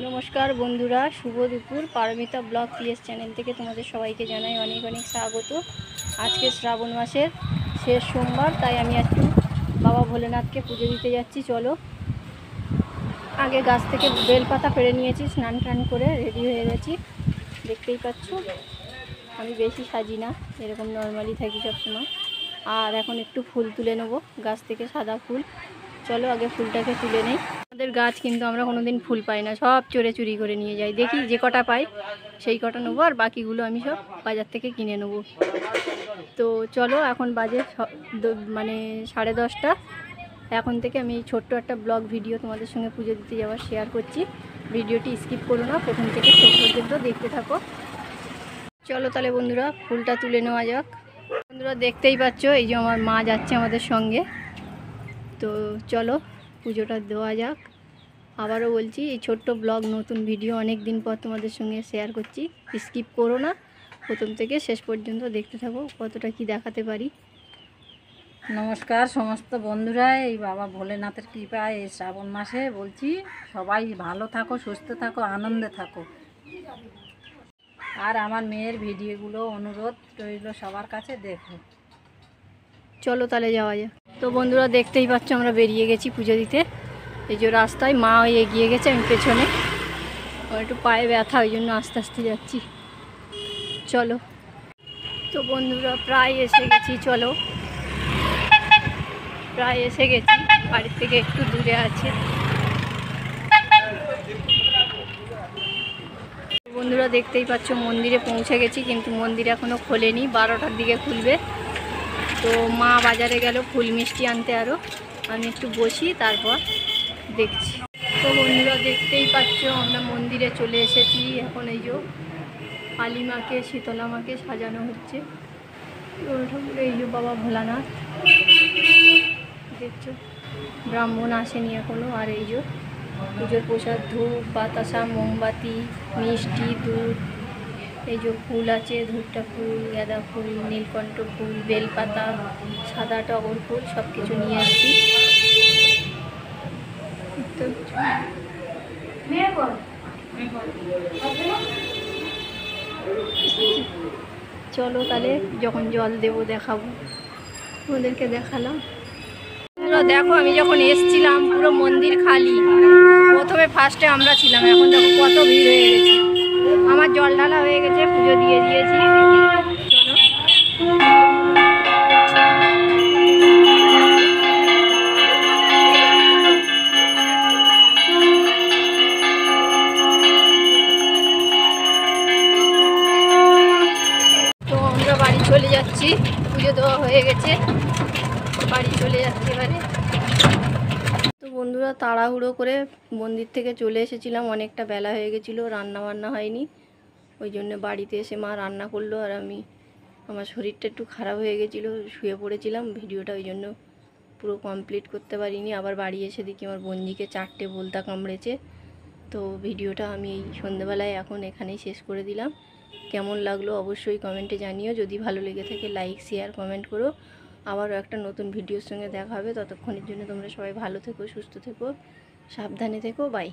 নমস্কার বন্ধুরা, শুভ দুপুর। পারমিতা ব্লগ পিএস চ্যানেল থেকে তোমাদের সবাইকে জানাই অনেক অনেক স্বাগত। আজকে শ্রাবণ মাসের শেষ সোমবার, তাই আমি একটু বাবা ভোলেনাথকে পুজো দিতে যাচ্ছি। চলো, আগে গাছ থেকে বেলপাতা পেড়ে নিয়েছি, স্নান টান করে রেডি হয়ে গেছি। দেখতেই পাচ্ছ, আমি বেশি সাজি না, এরকম নর্মালি থাকি সবসময়। আর এখন একটু ফুল তুলে নেবো গাছ থেকে, সাদা ফুল। চলো আগে ফুলটাকে তুলে নেই। আমাদের গাছ কিন্তু আমরা কোনোদিন ফুল পাই না, সব চোরে চুরি করে নিয়ে যাই। দেখি যে কটা পাই সেই কটা নেবো, আর বাকিগুলো আমি সব বাজার থেকে কিনে নেবো। তো চলো, এখন বাজে মানে 10:30। এখন থেকে আমি ছোট্ট একটা ব্লগ ভিডিও তোমাদের সঙ্গে পুজো দিতে যাওয়ার শেয়ার করছি। ভিডিওটি স্কিপ করো না, প্রথম থেকে শেষ পর্যন্ত দেখতে থাকো। চলো তাহলে বন্ধুরা, ফুলটা তুলে নেওয়া যাক। বন্ধুরা দেখতেই পাচ্ছ, এই যে আমার মা যাচ্ছে আমাদের সঙ্গে। তো চলো পুজোটা দেওয়া যাক। আবারও বলছি, এই ছোট্ট ব্লগ নতুন ভিডিও অনেক দিন পর তোমাদের সঙ্গে শেয়ার করছি। স্কিপ করো না, প্রথম থেকে শেষ পর্যন্ত দেখতে থাকো কতটা কি দেখাতে পারি। নমস্কার সমস্ত বন্ধুরা, এই বাবা ভোলেনাথের কৃপায় এই শ্রাবণ মাসে বলছি সবাই ভালো থাকো, সুস্থ থাকো, আনন্দে থাকো। আর আমার মেয়ের ভিডিওগুলো অনুরোধ রইল সবার কাছে, দেখো। চলো তাহলে যাওয়া যায়। তো বন্ধুরা দেখতেই পাচ্ছ, আমরা বেরিয়ে গেছি পুজো দিতে। এই যে রাস্তায় মা এগিয়ে গেছে, আমি পেছনে। আমার একটু পায়ে ব্যথা, ওই জন্য আস্তে আস্তে যাচ্ছি। চলো, তো বন্ধুরা প্রায় এসে গেছি। চলো, প্রায় এসে গেছি, বাড়ির থেকে একটু দূরে আছে। বন্ধুরা দেখতেই পাচ্ছ, মন্দিরে পৌঁছে গেছি, কিন্তু মন্দির এখনও খোলেনি, 12টার দিকে খুলবে। তো মা বাজারে গেল ফুল মিষ্টি আনতে, আরও আমি একটু বসি, তারপর দেখছি। তো বন্ধুরা দেখতেই পাচ্ছ, আমরা মন্দিরে চলে এসেছি। এখন এই যে কালী মাকে, শীতলা মাকে সাজানো হচ্ছে। এই যে বাবা ভোলানাথ দেখছো, ব্রাহ্মণ আসেনি এখনও। আর এই যে পুজোর প্রসাদ, ধূপ, বাতাসা, মোমবাতি, মিষ্টি, দুধ, এই যে ফুল আছে, ধূপটা ফুল, গাঁদা ফুল, নীলকণ্ঠ ফুল, বেলপাতা, সাদা টগর ফুল, সব কিছু নিয়ে আসছি। চলো তাহলে, যখন জল দেবো দেখাবো, ওদেরকে দেখালাম। দেখো, আমি যখন এসছিলাম পুরো মন্দির খালি। প্রথমে ফার্স্টে আমরা ছিলাম, এখন দেখো কত ভিড় হয়ে গেছে। আমার জল ঢালা হয়ে গেছে, পুজো দিয়ে দিয়েছি। তো আমরা বাড়ি চলে যাচ্ছি, পুজো দেওয়া হয়ে গেছে, বাড়ি চলে যাচ্ছি এবারে। তো বন্ধুরা তাড়াহুড়ো করে মন্দির থেকে চলে এসেছিলাম, অনেকটা বেলা হয়ে গেছিলো, রান্না বান্না হয়নি। ওই জন্য বাড়িতে এসে মা রান্না করলো, আর আমার শরীরটা একটু খারাপ হয়ে গেছিলো, শুয়ে পড়েছিলাম। ভিডিওটা ওই জন্য পুরো কমপ্লিট করতে পারিনি। আবার বাড়ি এসে দেখি আমার বোনজিকে 4টে বলতা কামড়েছে। তো ভিডিওটা আমি এই সন্ধ্যেবেলায় এখন এখানেই শেষ করে দিলাম। কেমন লাগলো অবশ্যই কমেন্টে জানিও। যদি ভালো লেগে থাকে লাইক, শেয়ার, কমেন্ট করো। আবারও একটা নতুন ভিডিওর সঙ্গে দেখা হবে। ততক্ষণের জন্য তোমরা সবাই ভালো থেকো, সুস্থ থেকো, সাবধানে থেকো। বাই।